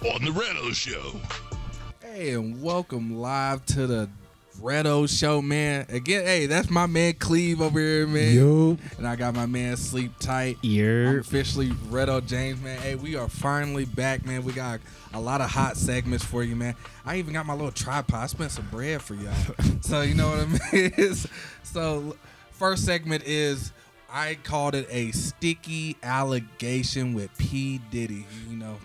on the Retto Show. Hey, and welcome live to the Retto Show, man. Again, hey, that's my man Cleve over here, man. Yo. And I got my man Sleep Tight. Yer. I'm officially Retto James, man. Hey, we are finally back, man. We got a lot of hot segments for you, man. I even got my little tripod. I spent some bread for y'all. So, you know what I mean? So, first segment is, I called it a sticky allegation with P. Diddy. You know,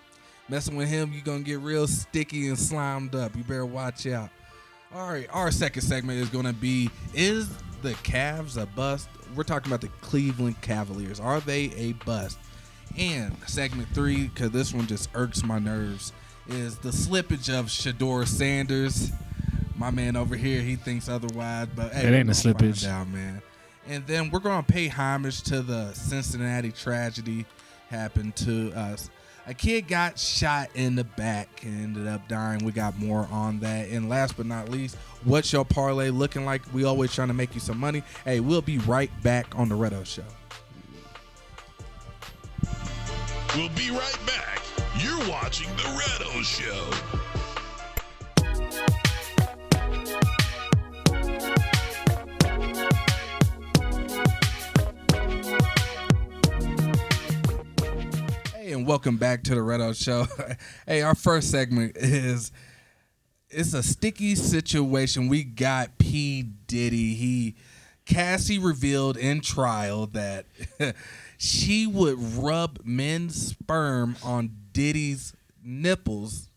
messing with him, you're going to get real sticky and slimed up. You better watch out. All right, our second segment is going to be, is the Cavs a bust? We're talking about the Cleveland Cavaliers. Are they a bust? And segment 3, because this one just irks my nerves, is the slippage of Shedeur Sanders. My man over here, he thinks otherwise, but hey, it ain't a slippage. Find out, man. And then we're going to pay homage to the Cincinnati tragedy happened to us. A kid got shot in the back and ended up dying. We got more on that. And last but not least, what's your parlay looking like? We always trying to make you some money. Hey, we'll be right back on the Retto Show. We'll be right back. You're watching the Retto Show. And welcome back to the Retto Show. Hey, our first segment is, it's a sticky situation. We got P. Diddy. Cassie revealed in trial that she would rub men's sperm on Diddy's nipples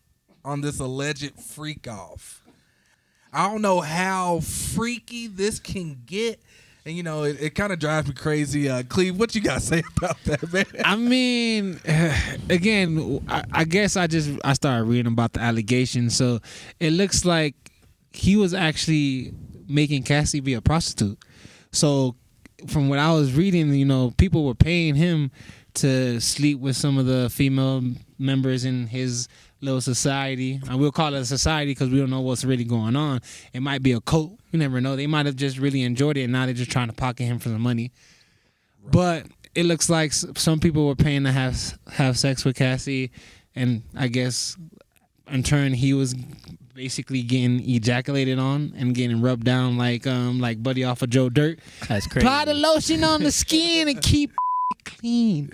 on this alleged freak off. I don't know how freaky this can get. And, you know, it kind of drives me crazy. Cleve, what you got to say about that, man? I mean, again, I guess I started reading about the allegations. So it looks like he was actually making Cassie be a prostitute. So from what I was reading, you know, people were paying him to sleep with some of the female members in his little society. And we'll call it a society because we don't know what's really going on. It might be a cult. You never know. They might have just really enjoyed it, and now they're just trying to pocket him for the money. Right. But it looks like some people were paying to have sex with Cassie, and I guess in turn he was basically getting ejaculated on and getting rubbed down like Buddy off of Joe Dirt. That's crazy. Apply the lotion on the skin and keep clean.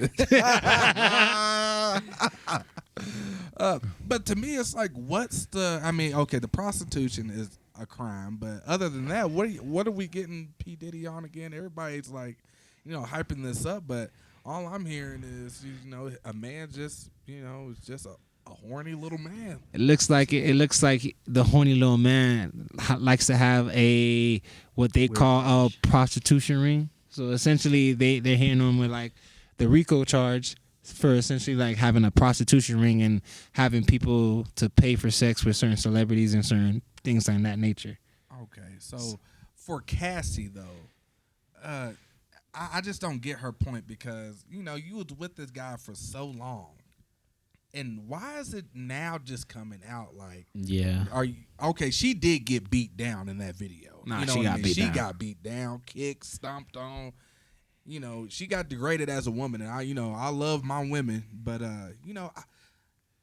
But to me, it's like, the prostitution is a crime, but other than that, what are we getting P. Diddy on again? Everybody's like, you know, hyping this up, but all I'm hearing is, you know, a man just, you know, is just a horny little man. It looks like the horny little man likes to have what they call a prostitution ring. So essentially, they're hitting him with like the RICO charge for essentially like having a prostitution ring and having people to pay for sex with certain celebrities and certain things like that nature. Okay, so for Cassie though, I just don't get her point because, you know, you was with this guy for so long, and why is it now just coming out? Like, yeah, are you okay? She did get beat down in that video. Nah, you know she got beat down. She got beat down, kicked, stomped on. You know, she got degraded as a woman, and I love my women, but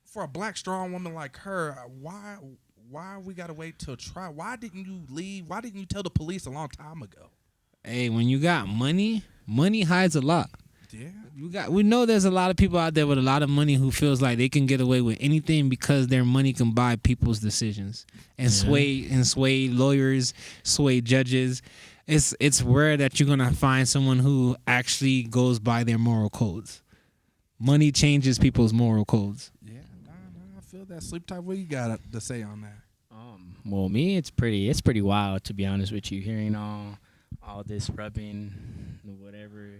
for a black strong woman like her, why we gotta wait till trial? Why didn't you leave? Why didn't you tell the police a long time ago? Hey, when you got money hides a lot. Yeah, we know there's a lot of people out there with a lot of money who feels like they can get away with anything because their money can buy people's decisions and sway lawyers, sway judges. It's rare that you're gonna find someone who actually goes by their moral codes. Money changes people's moral codes. Yeah, I feel that. Sleep Tight. What you got to say on that? Well, me, it's pretty wild, to be honest with you. Hearing all this rubbing, whatever,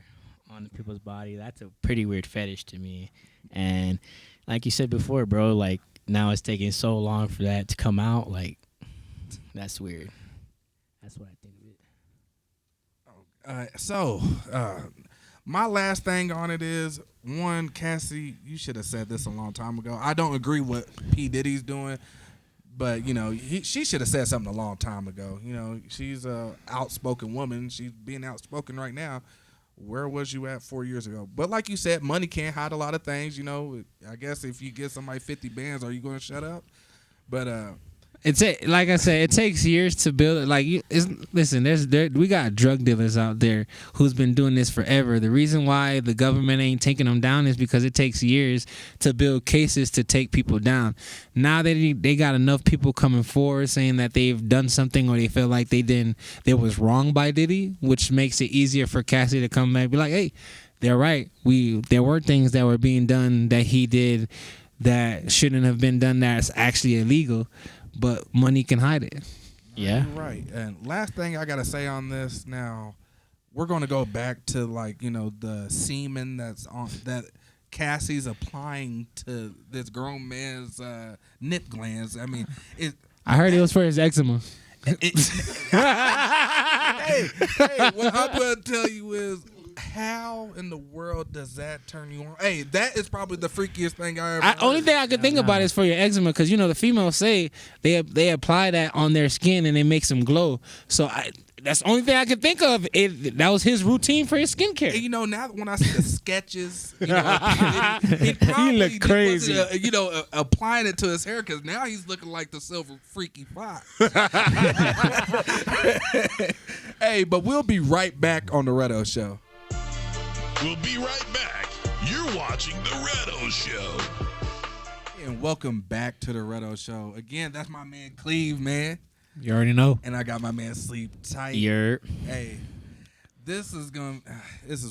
on people's body, that's a pretty weird fetish to me. And like you said before, bro, like now it's taking so long for that to come out. Like, that's weird. That's what I think of it. My last thing on it is, one, Cassie, you should have said this a long time ago. I don't agree with P. Diddy's doing, but, you know, she should have said something a long time ago. You know, she's a outspoken woman. She's being outspoken right now. where was you at 4 years ago? But like you said, money can't hide a lot of things. I guess if you get somebody 50 bands, are you going to shut up? But like I said, it takes years to build it. Like, listen, we got drug dealers out there who's been doing this forever. The reason why the government ain't taking them down is because it takes years to build cases to take people down. Now they got enough people coming forward saying that they've done something or they feel like they was wrong by Diddy, which makes it easier for Cassie to come back and be like, hey, they're right. There were things that were being done that he did that shouldn't have been done that's actually illegal. But money can hide it. Yeah. Right. And last thing I got to say on this now, we're going to go back to the semen that Cassie's applying to this grown man's nip glands. I mean, I heard it was for his eczema. Hey, what I'm going to tell you is, how in the world does that turn you on? Hey, that is probably the freakiest thing I ever heard. Only thing I could think about is for your eczema, because the females say they apply that on their skin and it makes them glow. So that's the only thing I could think of. That was his routine for his skincare. And now when I see the sketches, he probably He look crazy. Applying it to his hair, because now he's looking like the silver freaky fox. Hey, but we'll be right back on the Retto Show. We'll be right back. You're watching The Retto Show. And welcome back to The Retto Show. Again, that's my man Cleve, man. You already know. And I got my man Sleep Tight. Hey, this is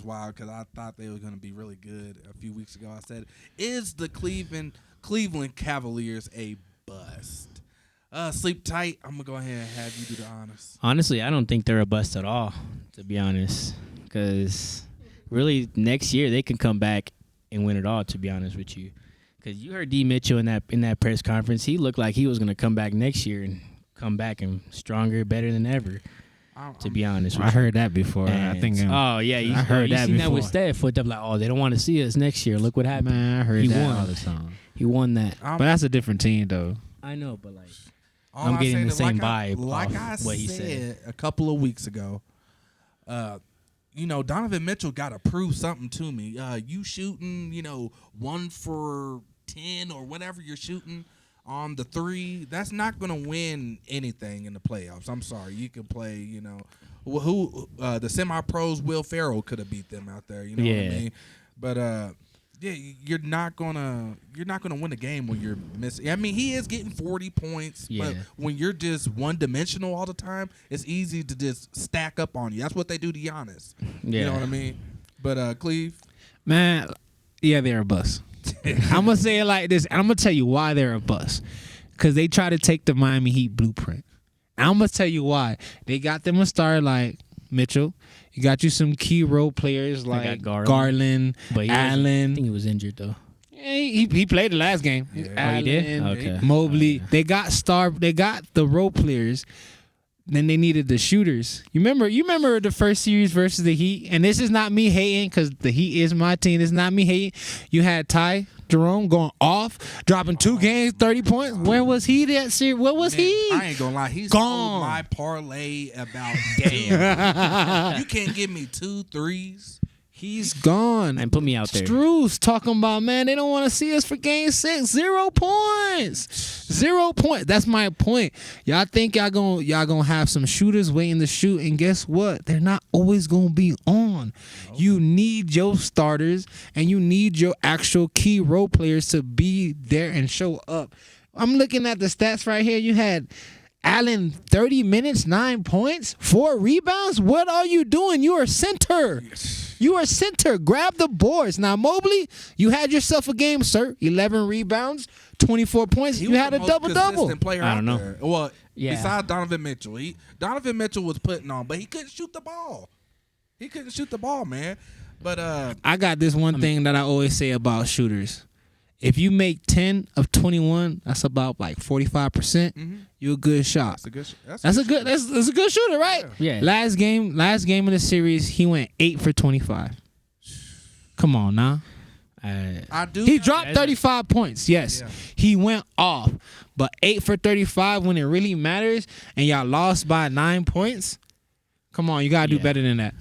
wild because I thought they were going to be really good a few weeks ago. I said, is the Cleveland Cavaliers a bust? Sleep Tight, I'm going to go ahead and have you do the honors. Honestly, I don't think they're a bust at all, to be honest. Because really, next year, they can come back and win it all, to be honest with you. Because you heard D. Mitchell in that press conference. He looked like he was going to come back next year and come back and stronger, better than ever, to be honest with you. I heard that before. And, I think. I heard that before. That with Steph. Like, they don't want to see us next year. Look what happened. Man, I heard that won all the time. He won that. But that's a different team, though. I know, but like, I'm getting the same vibe like off I what he said a couple of weeks ago. Donovan Mitchell got to prove something to me. You shooting, 1 for 10 or whatever you're shooting on the three, that's not going to win anything in the playoffs. I'm sorry. You can play, the semi-pros, Will Ferrell could have beat them out there. You know what I mean? But you're not gonna win the game when you're missing. I mean, he is getting 40 points, but when you're just one-dimensional all the time, it's easy to just stack up on you. That's what they do to Giannis. Yeah. You know what I mean? But Cleve, man, yeah, they're a bust. I'm gonna say it like this, and I'm gonna tell you why they're a bust. Because they try to take the Miami Heat blueprint. And I'm gonna tell you why. They got them a star like Mitchell. You got you some key role players like Garland, but Allen. I think he was injured though. Yeah, he played the last game. Yeah. Allen, he did? Okay. Mobley. They got the role players. Then they needed the shooters. You remember the first series versus the Heat? And this is not me hating because the Heat is my team. It's not me hating. You had Ty Jerome going off, dropping 2 games, 30 points. Where was he that series? Where was he? I ain't gonna lie. He's gone. My parlay about damn. You can't give me 2 threes. He's gone. And put me out there. Struce talking about, man, they don't want to see us for game 6. 0 points. 0 points. That's my point. Y'all think y'all gonna have some shooters waiting to shoot, and guess what? They're not always gonna be on. Nope. You need your starters and you need your actual key role players to be there and show up. I'm looking at the stats right here. You had Allen, 30 minutes, 9 points, 4 rebounds. What are you doing? You are center. Yes. You are center. Grab the boards. Now, Mobley, you had yourself a game, sir. 11 rebounds, 24 points. You had a double-double. I don't know. There. Well, besides Donovan Mitchell. Donovan Mitchell was putting on, but he couldn't shoot the ball. He couldn't shoot the ball, man. But I got this one thing that I always say about shooters. If you make 10 of 21, that's about like 45%. Mm-hmm. You're a good shot. That's a good shooter, right? Yeah. Last game of the series, he went 8 for 25. Come on now. He dropped 35 points. Yes, he went off, but 8 for 35 when it really matters, and y'all lost by 9 points. Come on, you gotta do better than that.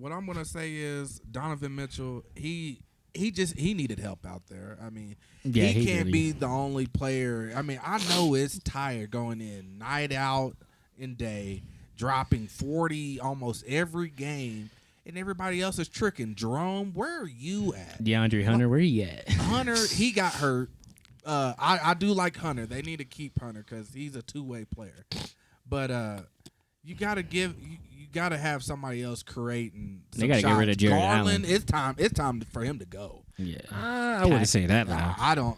what I'm gonna say is Donovan Mitchell. He needed help out there. I mean, Yeah, he he can't really- be the only player. I mean, I know it's tired going in night out and day, dropping 40 almost every game, and everybody else is tricking. Jerome, where are you at? DeAndre Hunter, where he at? Hunter, he got hurt. I do like Hunter. They need to keep Hunter because he's a two-way player. But you gotta you gotta have somebody else creating. They gotta get rid of Jared Garland, Allen. it's time for him to go. Yeah. I wouldn't say that now. I don't.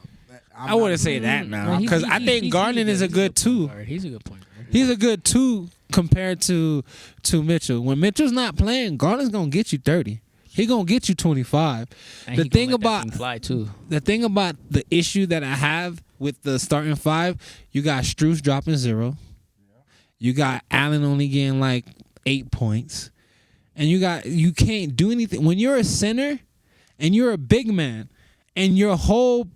I wouldn't say that now Well, because I think Garland is a good two. He's a good point guard. He's a good two compared to Mitchell. When Mitchell's not playing, Garland's gonna get you 30. He gonna get you 25. And The he gonna thing let that about thing fly too. the thing about the issue that I have with the starting five, you got Strus dropping 0. You got Allen only getting like 8 points. And you can't do anything. When you're a center and you're a big man and your whole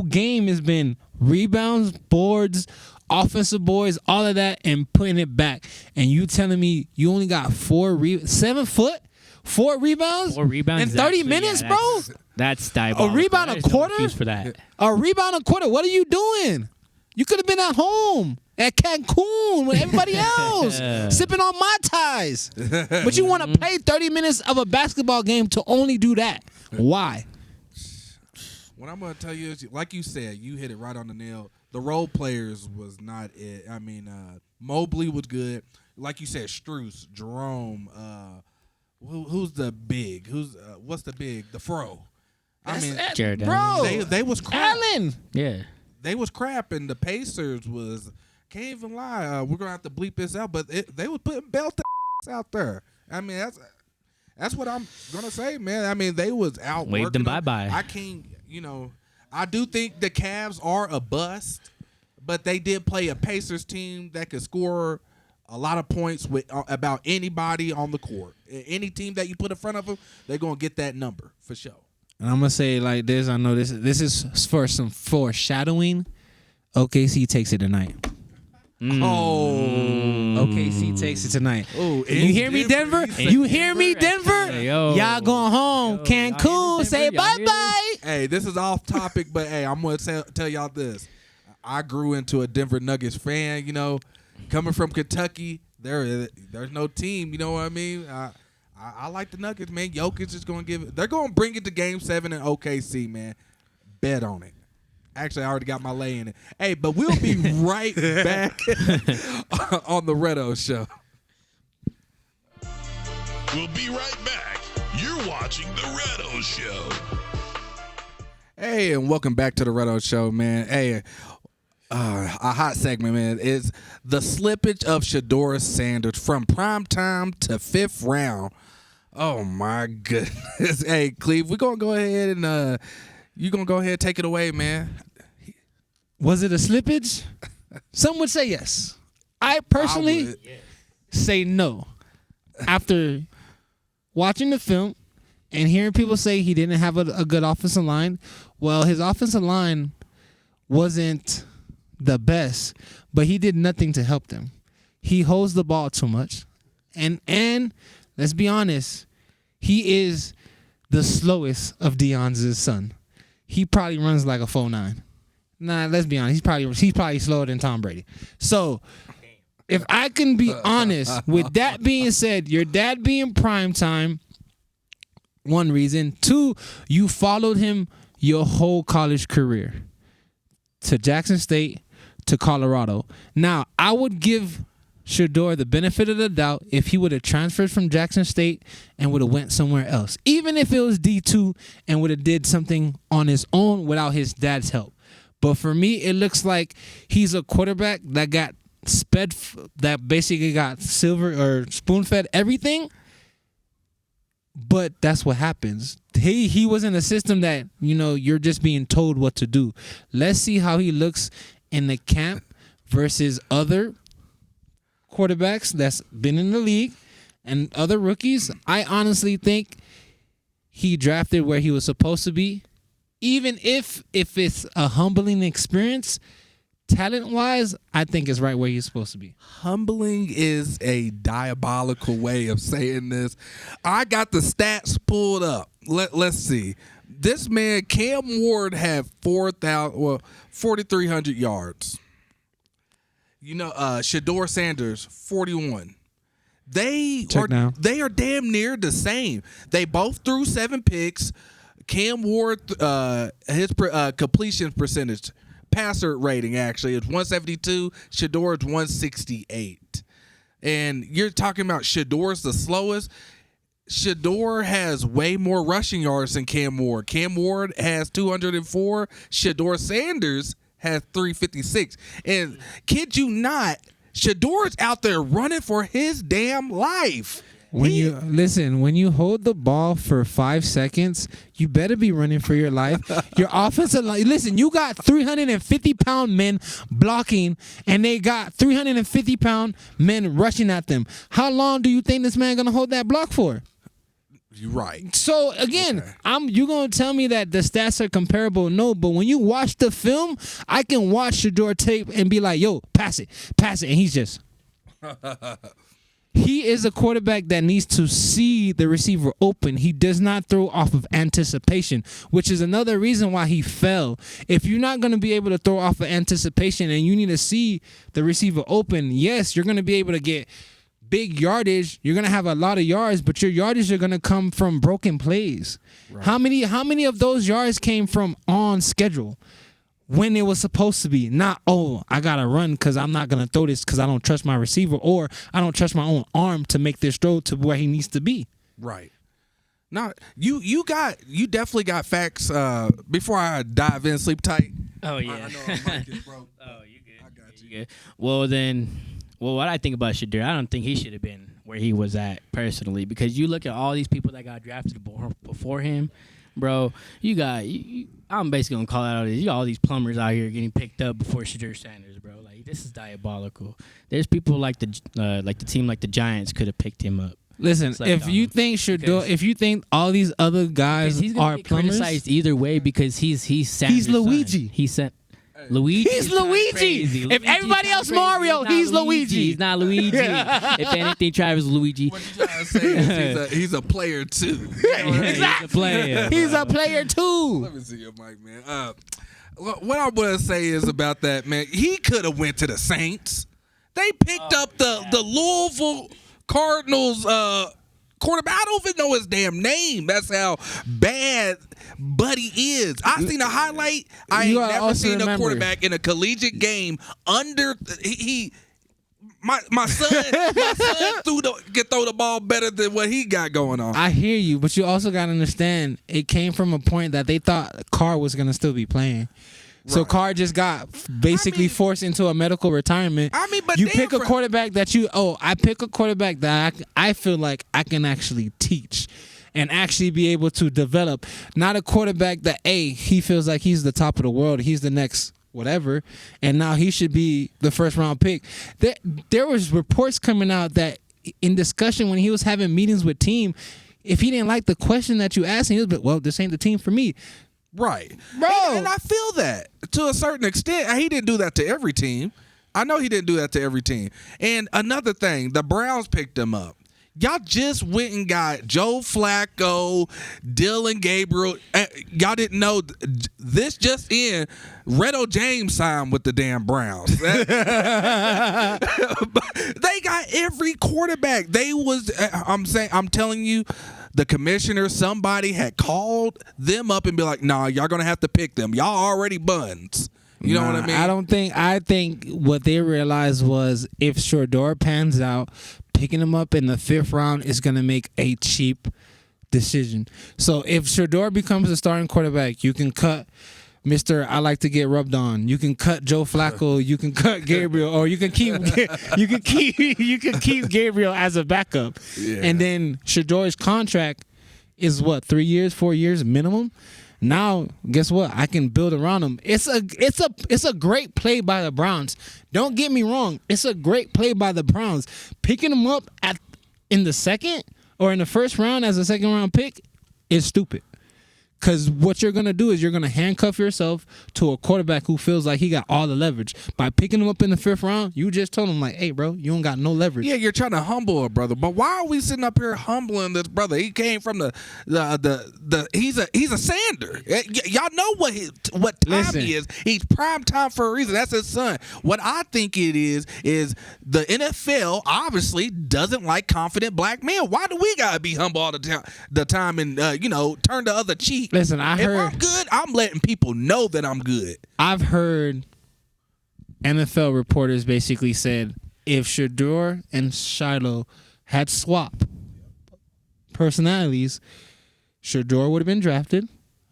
game has been rebounds, boards, offensive boards, all of that, and putting it back. And you telling me you only got 7 foot, 4 rebounds? 4 rebounds in 30 actually, minutes, yeah, bro? That's diabolical. rebound a There's no quarter? excuse for that. A rebound a quarter. What are you doing? You could have been at home at Cancun with everybody else, sipping on Mai Tais. But you want to play 30 minutes of a basketball game to only do that. Why? What I'm gonna tell you is, like you said, you hit it right on the nail. The role players was not it. I mean, Mobley was good. Like you said, Strus, Jerome. Who's the big? What's the big? The Fro. I mean, Jared bro, they was crap. Allen. Yeah. They was crap, and the Pacers was. Can't even lie. We're gonna have to bleep this out, but they was putting belt out there. I mean, that's what I'm gonna say, man. I mean, they was out. Waved them bye-bye. I can't. I do think the Cavs are a bust, but they did play a Pacers team that could score a lot of points with about anybody on the court. Any team that you put in front of them, they're gonna get that number for sure. And I'm gonna say it like this. I know this is for some foreshadowing. OKC takes it tonight. OKC takes it tonight. Oh, You hear me, Denver? You hear me, Denver? Hey, yo. Y'all going home. Yo, Cancun. y'all hear Say Denver? Y'all hear bye-bye. Hey, this is off topic, but hey, I'm gonna tell y'all this. I grew into a Denver Nuggets fan. Coming from Kentucky, there's no team. You know what I mean? I like the Nuggets, man. Jokic is gonna give it. They're gonna bring it to Game 7 in OKC, man. Bet on it. Actually, I already got my lay in it. Hey, but we'll be right back on the Retto Show. We'll be right back. You're watching the Retto Show. Hey, and welcome back to the Retto Show, man. Hey, a hot segment, man, is the slippage of Shedeur Sanders from prime time to 5th round. Oh my goodness. Hey, Cleve, we're gonna go ahead and you gonna go ahead and take it away, man. Was it a slippage? Some would say yes. I personally say no. After watching the film and hearing people say he didn't have a good offensive line, well, his offensive line wasn't the best, but he did nothing to help them. He holds the ball too much. And let's be honest, he is the slowest of Deion's son. He probably runs like a 4.9. Nah, let's be honest. He's probably slower than Tom Brady. So, if I can be honest, with that being said, your dad being prime time, one reason. 2, you followed him your whole college career to Jackson State, to Colorado. Now, I would give Shedeur the benefit of the doubt if he would have transferred from Jackson State and would have went somewhere else, even if it was D2 and would have did something on his own without his dad's help. But for me, it looks like he's a quarterback that got that basically got silver or spoon-fed everything. But that's what happens. He was in a system that, you're just being told what to do. Let's see how he looks in the camp versus other quarterbacks that's been in the league and other rookies. I honestly think he drafted where he was supposed to be. Even if it's a humbling experience, talent-wise, I think is right where he's supposed to be. Humbling is a diabolical way of saying this. I got the stats pulled up. Let's see. This man, Cam Ward, had 4,300 yards. Shedeur Sanders, 41. They are damn near the same. They both threw 7 picks. Cam Ward, his completion percentage, passer rating actually is 172. Shedeur is 168. And you're talking about Shedeur's the slowest. Shedeur has way more rushing yards than Cam Ward. Cam Ward has 204. Shedeur Sanders has 356. And kid you not, Shedeur's out there running for his damn life. When you hold the ball for 5 seconds, you better be running for your life. Your offensive line, listen, you got 350-pound men blocking, and they got 350-pound men rushing at them. How long do you think this man gonna hold that block for? You're right. So again, you gonna tell me that the stats are comparable? No, but when you watch the film, I can watch Shedeur tape and be like, "Yo, pass it," and he's just. He is a quarterback that needs to see the receiver open. He does not throw off of anticipation, which is another reason why he fell. If you're not going to be able to throw off of anticipation and you need to see the receiver open, yes, you're going to be able to get big yardage. You're going to have a lot of yards, but your yardage are going to come from broken plays. Right. How many of those yards came from on schedule? When it was supposed to be, not, I got to run because I'm not going to throw this because I don't trust my receiver, or I don't trust my own arm to make this throw to where he needs to be. Right. Now, you definitely got facts. Before I dive in, sleep tight. Oh, yeah. I know my mic is broke. Oh, you good. I got you. Good. Well, what I think about Shedeur, I don't think he should have been where he was at personally, because you look at all these people that got drafted before him, bro, I'm basically going to call out all these plumbers out here getting picked up before Shedeur Sanders, bro. Like, this is diabolical. There's people like the team like the Giants could have picked him up. Listen, if you think Shedeur, if you think all these other guys he's are get plumbers, criticized either way because he's Luigi. Son. He sent Luigi. He's Luigi. If everybody else Mario, he's Luigi. He's not Luigi. If anything, Travis Luigi. What you trying to say is he's a player too. Exactly. He's a player. He's a player too. Let me see your mic, man. What I want to say is about that, man. He could have went to the Saints. They picked up the Louisville Cardinals quarterback. I don't even know his damn name. That's how bad Buddy is. I seen a highlight. I ain't never seen a quarterback in a collegiate game under my son can throw the ball better than what he got going on. I hear you, but you also got to understand it came from a point that they thought Carr was going to still be playing. So Carr just got basically forced into a medical retirement. But you pick a quarterback that I pick a quarterback that I feel like I can actually teach and actually be able to develop. Not a quarterback that, he feels like he's the top of the world. He's the next whatever, and now he should be the first round pick. There was reports coming out that in discussion when he was having meetings with team, if he didn't like the question that you asked him, he was like, well, this ain't the team for me. Right. Bro. And I feel that to a certain extent. He didn't do that to every team. I know he didn't do that to every team. And another thing, the Browns picked him up. Y'all just went and got Joe Flacco, Dylan Gabriel. Y'all didn't know this just in. Retto James signed with the damn Browns. They got every quarterback. I'm telling you, the commissioner, somebody had called them up and be like, nah, y'all going to have to pick them. Y'all already buns. You know what I mean? I think what they realized was if Shedeur pans out, picking him up in the 5th round is going to make a cheap decision. So if Shedeur becomes a starting quarterback, you can cut Mr. I like to get rubbed on. You can cut Joe Flacco. You can cut Gabriel, or you can keep Gabriel as a backup. Yeah. And then Shedeur's contract is what, 3 years, 4 years minimum. Now, guess what? I can build around him. It's a great play by the Browns. Don't get me wrong. It's a great play by the Browns. Picking him up in the 2nd or in the 1st round as a 2nd round pick is stupid. Because what you're going to do is you're going to handcuff yourself to a quarterback who feels like he got all the leverage. By picking him up in the 5th round, you just told him, like, hey, bro, you don't got no leverage. Yeah, you're trying to humble a brother. But why are we sitting up here humbling this brother? He came from he's a Sander. Y'all know what time he is. He's prime time for a reason. That's his son. What I think it is the NFL obviously doesn't like confident black men. Why do we got to be humble all the time and, turn the other cheek? Listen, if I'm good, I'm letting people know that I'm good. I've heard NFL reporters basically said if Shedeur and Shiloh had swapped personalities, Shedeur would have been drafted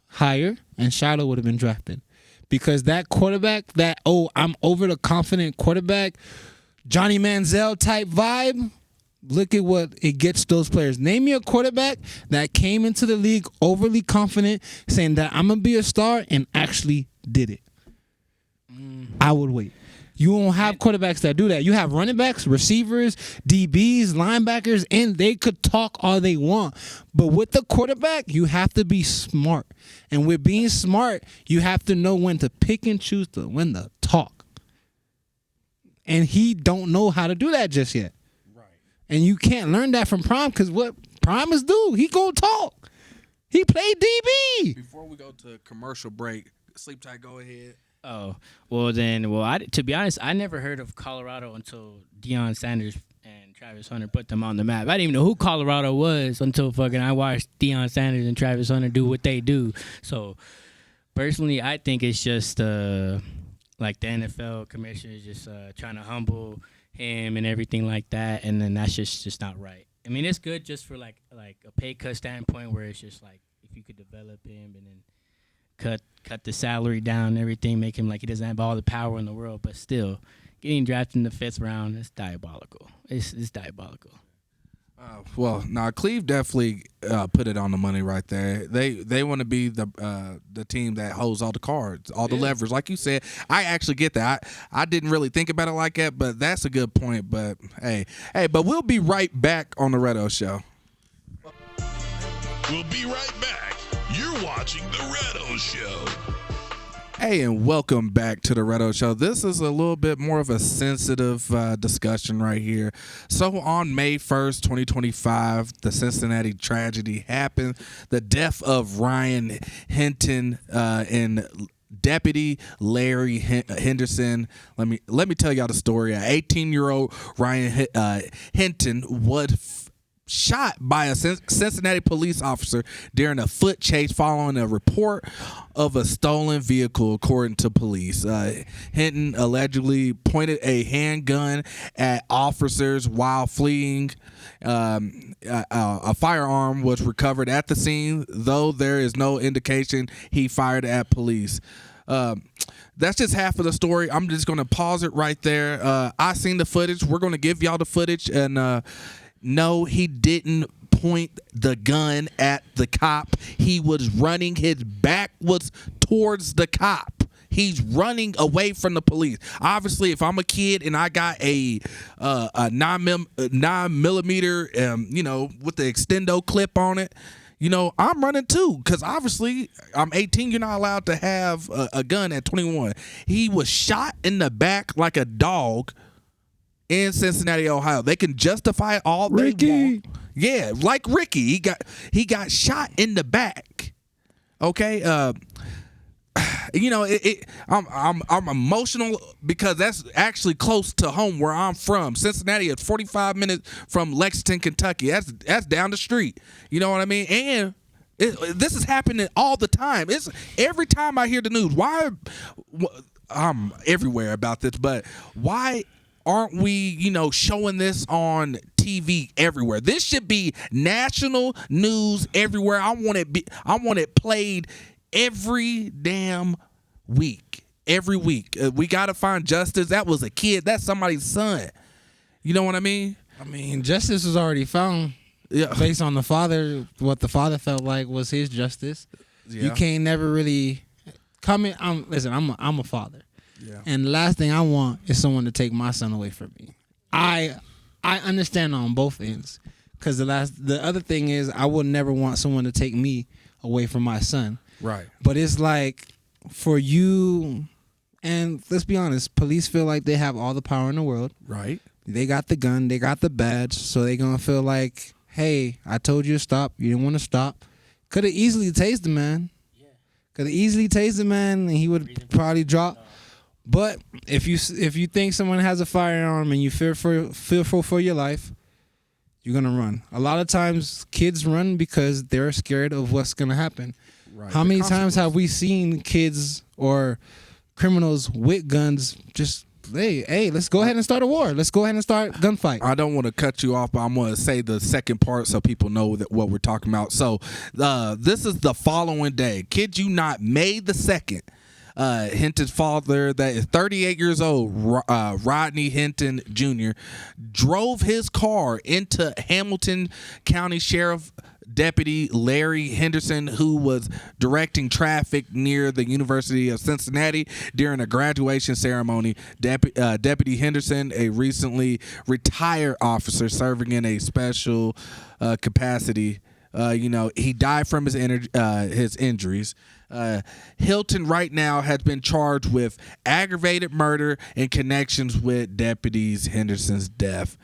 higher and Shiloh would have been drafted. Because that quarterback, I'm over the confident quarterback, Johnny Manziel type vibe, look at what it gets those players. Name me a quarterback that came into the league overly confident, saying that I'm going to be a star, and actually did it. I would wait. You won't have quarterbacks that do that. You have running backs, receivers, DBs, linebackers, and they could talk all they want. But with the quarterback, you have to be smart. And with being smart, you have to know when to pick and choose when to talk. And he don't know how to do that just yet. And you can't learn that from Prime because what Prime is do, he gonna talk. He played DB. Before we go to commercial break, Sleep Tight, go ahead. Oh, well then, to be honest, I never heard of Colorado until Deion Sanders and Travis Hunter put them on the map. I didn't even know who Colorado was until I watched Deion Sanders and Travis Hunter do what they do. So, personally, I think it's just like the NFL commissioner just trying to humble him and everything like that, and then that's just not right. I mean, it's good just for like a pay cut standpoint where it's just like if you could develop him and then cut the salary down and everything, make him like he doesn't have all the power in the world, but still getting drafted in the 5th round, it's diabolical. It's diabolical. Cleve definitely put it on the money right there. They want to be the team that holds all the cards, all the levers. Like you said, I actually get that. I didn't really think about it like that, but that's a good point. But but we'll be right back on the Retto Show. We'll be right back. You're watching the Retto Show. Hey, and welcome back to the Retto Show. This is a little bit more of a sensitive discussion right here. So on May 1st, 2025, the Cincinnati tragedy happened. The death of Ryan Hinton and Deputy Larry Henderson. Let me tell y'all the story. An 18-year-old Ryan Hinton was shot by a Cincinnati police officer during a foot chase following a report of a stolen vehicle, according to police. Hinton allegedly pointed a handgun at officers while fleeing. A firearm was recovered at the scene, though there is no indication he fired at police. That's just half of the story. I'm just going to pause it right there. I seen the footage. We're going to give y'all the footage, and no, he didn't point the gun at the cop. He was running. His back was towards the cop. He's running away from the police. Obviously, if I'm a kid and I got a 9mm, with the extendo clip on it, I'm running too, because obviously I'm 18. You're not allowed to have a gun at 21. He was shot in the back like a dog in Cincinnati, Ohio. They can justify it all they want. Yeah, like Ricky. He got shot in the back. Okay. I'm emotional because that's actually close to home where I'm from. Cincinnati is 45 minutes from Lexington, Kentucky. That's down the street. You know what I mean? And this is happening all the time. It's every time I hear the news. I'm everywhere about this, but why aren't we, showing this on TV everywhere? This should be national news everywhere. I want it played every damn week. Every week. We got to find justice. That was a kid. That's somebody's son. You know what I mean? I mean, justice was already found. Yeah. Based on the father, what the father felt like was his justice. Yeah. You can't never really come in. Listen, I'm a father. Yeah. And the last thing I want is someone to take my son away from me. I understand on both ends, because the other thing is I would never want someone to take me away from my son. Right. But it's like for you, and let's be honest, police feel like they have all the power in the world. Right. They got the gun, they got the badge, so they gonna feel like, hey, I told you to stop, you didn't want to stop. Could have easily tased the man. Could have easily tased the man, and he would probably drop. But if you think someone has a firearm and you fearful for your life, you're gonna run. A lot of times, kids run because they're scared of what's gonna happen. Right. How many times have we seen kids or criminals with guns just, hey, let's go ahead and start a war. Let's go ahead and start gunfight. I don't want to cut you off, but I'm going to say the second part so people know that what we're talking about. So this is the following day. Kid you not, May the 2nd. Hinton's father, that is 38 years old, Rodney Hinton Jr., drove his car into Hamilton County Sheriff Deputy Larry Henderson, who was directing traffic near the University of Cincinnati during a graduation ceremony. Deputy Henderson, a recently retired officer serving in a special capacity, he died from his injuries. Hilton right now has been charged with aggravated murder in connections with deputies Henderson's death.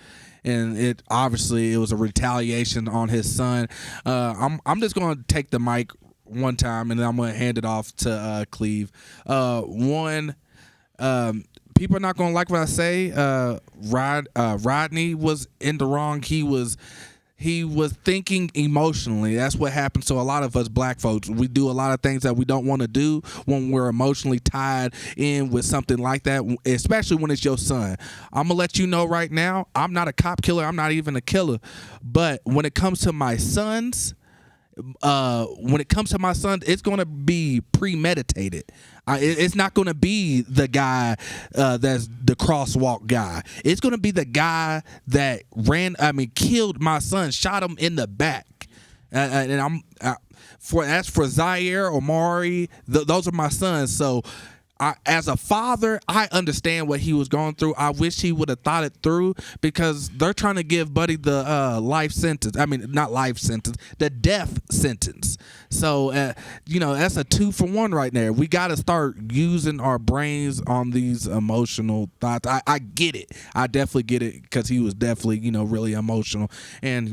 And it was a retaliation on his son. I'm just going to take the mic one time, and then I'm going to hand it off to Cleve. People are not going to like what I say. Rodney was in the wrong. He was thinking emotionally. That's what happens to a lot of us black folks. We do a lot of things that we don't want to do when we're emotionally tied in with something like that, especially when it's your son. I'm going to let you know right now, I'm not a cop killer. I'm not even a killer. But when it comes to my sons, it's going to be premeditated. It's not going to be the guy that's the crosswalk guy. It's going to be the guy that killed my son, shot him in the back. And as for Zaire, Omari, those are my sons. So as a father, I understand what he was going through. I wish he would have thought it through, because they're trying to give Buddy the life sentence. I mean, not life sentence, the death sentence. So, that's a 2-for-1 right there. We got to start using our brains on these emotional thoughts. I get it. I definitely get it, because he was definitely, really emotional. And,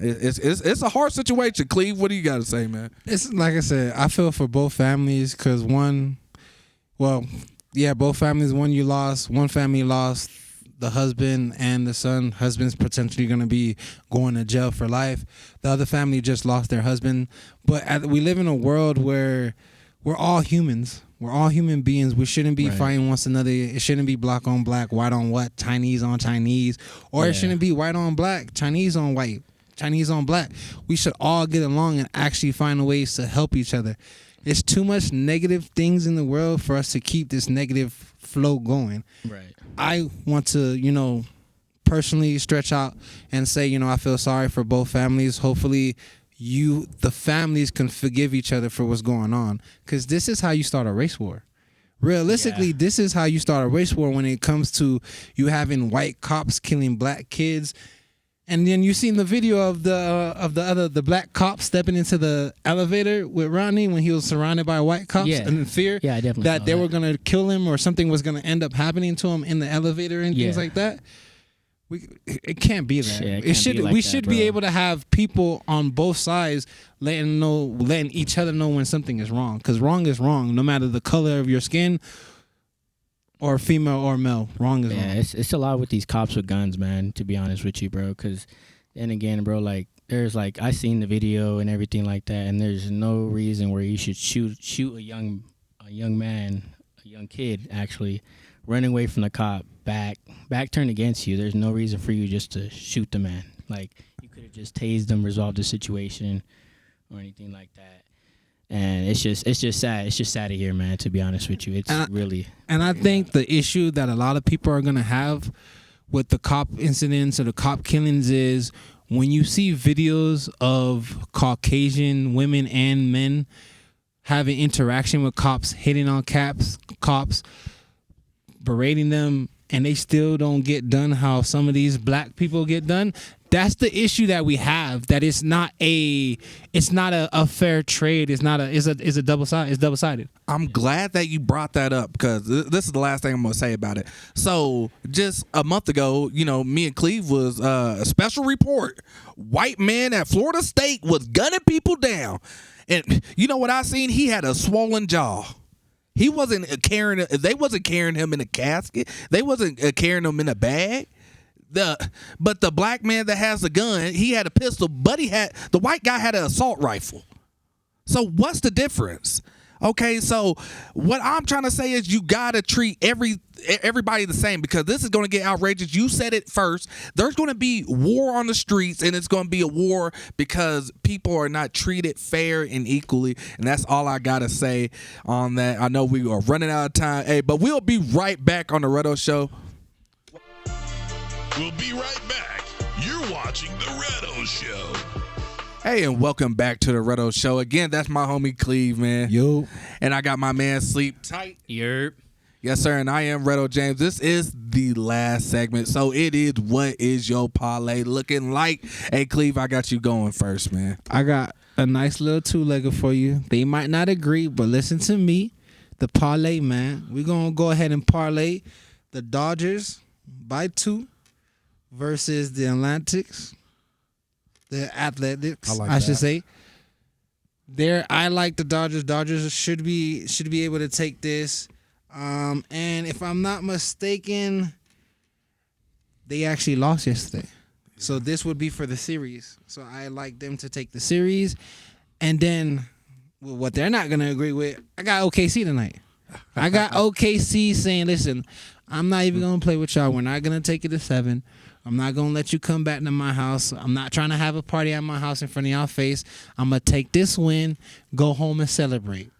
it's a hard situation. Cleve, what do you got to say, man? It's like I said, I feel for both families, because both families. One family lost the husband and the son. Husband's potentially going to be going to jail for life. The other family just lost their husband. But we live in a world where we're all humans. We're all human beings. We shouldn't be fighting one another. It shouldn't be black on black, white on white, Chinese on Chinese. Or it shouldn't be white on black, Chinese on white, Chinese on black. We should all get along and actually find ways to help each other. It's too much negative things in the world for us to keep this negative flow going. Right. I want to, personally stretch out and say, I feel sorry for both families. Hopefully the families can forgive each other for what's going on, because this is how you start a race war. Realistically, this is how you start a race war when it comes to you having white cops killing black kids. And then you seen the video of the black cop stepping into the elevator with Rodney when he was surrounded by white cops and in fear I definitely that they were gonna kill him or something was gonna end up happening to him in the elevator and things like that. It can't be that. We should be able to have people on both sides letting each other know when something is wrong, because wrong is wrong, no matter the color of your skin, or female or male. Wrong is wrong. Yeah, it's a lot with these cops with guns, man. To be honest with you, bro, because then again, bro, there's I seen the video and everything like that, and there's no reason where you should shoot a young man, a young kid actually, running away from the cop, back turned against you. There's no reason for you just to shoot the man. You could have just tased him, resolved the situation, or anything like that. And it's just sad. It's just sad to hear, man, to be honest with you. And I think the issue that a lot of people are gonna have with the cop incidents or the cop killings is when you see videos of Caucasian women and men having interaction with cops, hitting on cops, berating them, and they still don't get done how some of these black people get done. That's the issue that we have. That it's not a fair trade. It's a double side. It's double sided. I'm glad that you brought that up because this is the last thing I'm gonna say about it. So just a month ago, me and Cleve was a special report. White man at Florida State was gunning people down, and you know what I seen? He had a swollen jaw. He wasn't carrying. They wasn't carrying him in a casket. They wasn't carrying him in a bag. But the black man that has a gun, he had a pistol, but the white guy had an assault rifle. So what's the difference? Okay, so what I'm trying to say is you gotta treat everybody the same because this is gonna get outrageous. You said it first. There's gonna be war on the streets, and it's gonna be a war because people are not treated fair and equally. And that's all I gotta say on that. I know we are running out of time. Hey, but we'll be right back on the Retto Show. We'll be right back. You're watching The Retto Show. Hey, and welcome back to The Retto Show. Again, that's my homie Cleve, man. Yo. And I got my man Sleep Tight. Yerp. Yes, sir, and I am Retto James. This is the last segment, so it is What Is Your Parlay Looking Like? Hey, Cleve, I got you going first, man. I got a nice little two-legger for you. They might not agree, but listen to me. The parlay, man. We're going to go ahead and parlay the Dodgers by 2 versus the Athletics. I should say. I like the Dodgers. Dodgers should be able to take this. And if I'm not mistaken, they actually lost yesterday. So this would be for the series. So I like them to take the series. And then what they're not going to agree with, I got OKC tonight. I got OKC saying, listen, I'm not even going to play with y'all. We're not going to take it to 7. I'm not going to let you come back to my house. I'm not trying to have a party at my house in front of y'all face. I'm going to take this win, go home and celebrate.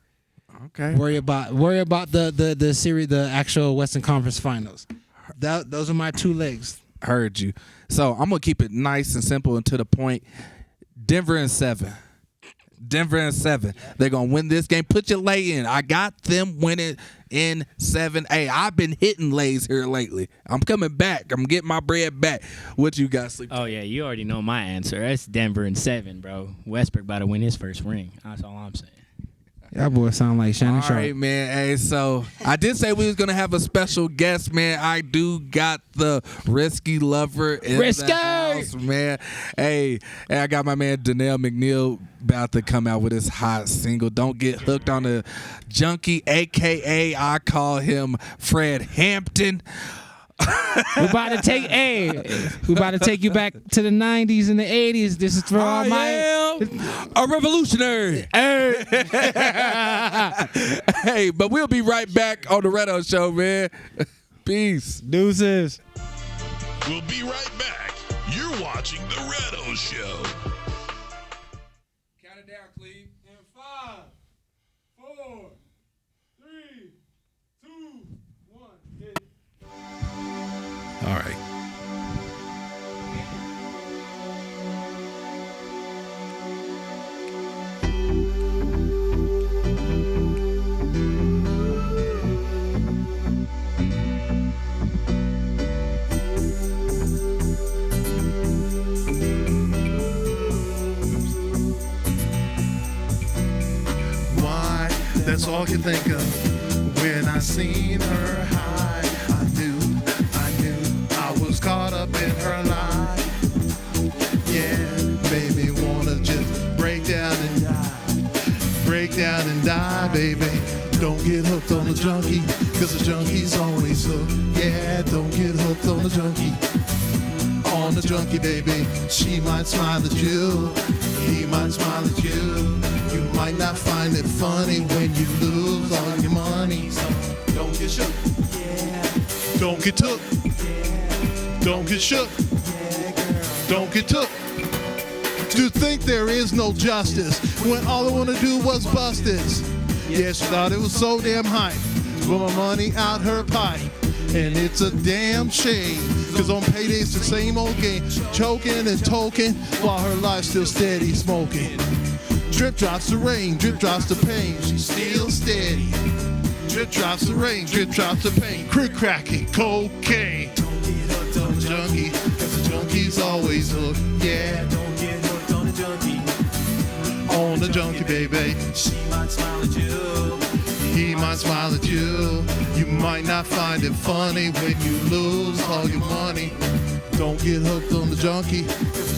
Okay. Worry about the series, the actual Western Conference Finals. Those are my 2 legs. Heard you. So I'm going to keep it nice and simple and to the point. Denver in 7. They're going to win this game. Put your lay in. I got them winning in 7. Hey, I've been hitting lays here lately. I'm coming back. I'm getting my bread back. What you got, Sleep? Oh, yeah, you already know my answer. That's Denver in 7, bro. Westbrook about to win his first ring. That's all I'm saying. Y'all boys sound like Shannon Sharp. All right, man. Hey, so I did say we was going to have a special guest, man. I do got the Risky Lover in the house, man. Hey, I got my man Danielle McNeil about to come out with his hot single, Don't Get Hooked on a Junkie, a.k.a. I call him Fred Hampton. We about to take you back to the 90s and the 80s. This is for all my a revolutionary. Hey, but we'll be right back on the Retto Show, man. Peace. Deuces. We'll be right back. You're watching The Retto Show. Count it down, Cleve. In 5, 4, 3, 2, 1. Hit. All right. Why? That's all I can think of. When I seen her high, I knew I was caught up in her lie. Yeah, baby, wanna just break down and die, baby. Don't get hooked on the junkie, cause the junkie's always hooked. Yeah, don't get hooked on the junkie. On the junkie, baby. She might smile at you, he might smile at you. You might not find it funny when you lose all your money. So don't get shook. Yeah. Don't get took. Yeah. Don't get shook. Yeah, girl. Don't get took. To think there is no justice when all I wanna do was bust this. Yeah, she thought it was so damn hype. Put my money out her pipe. And it's a damn shame, cause on payday it's the same old game. Choking and toking while her life's still steady smoking. Drip drops the rain, drip drops the pain, she's still steady. Drip drops of rain, drip drops of pain. Crack cracking, cocaine. Don't get hooked on the junkie, cause the junkie's always hooked. Yeah, don't get hooked on the junkie. On the junkie, baby. She might smile at you. He might smile at you. You might not find it funny when you lose all your money. Don't get hooked on the junkie, cause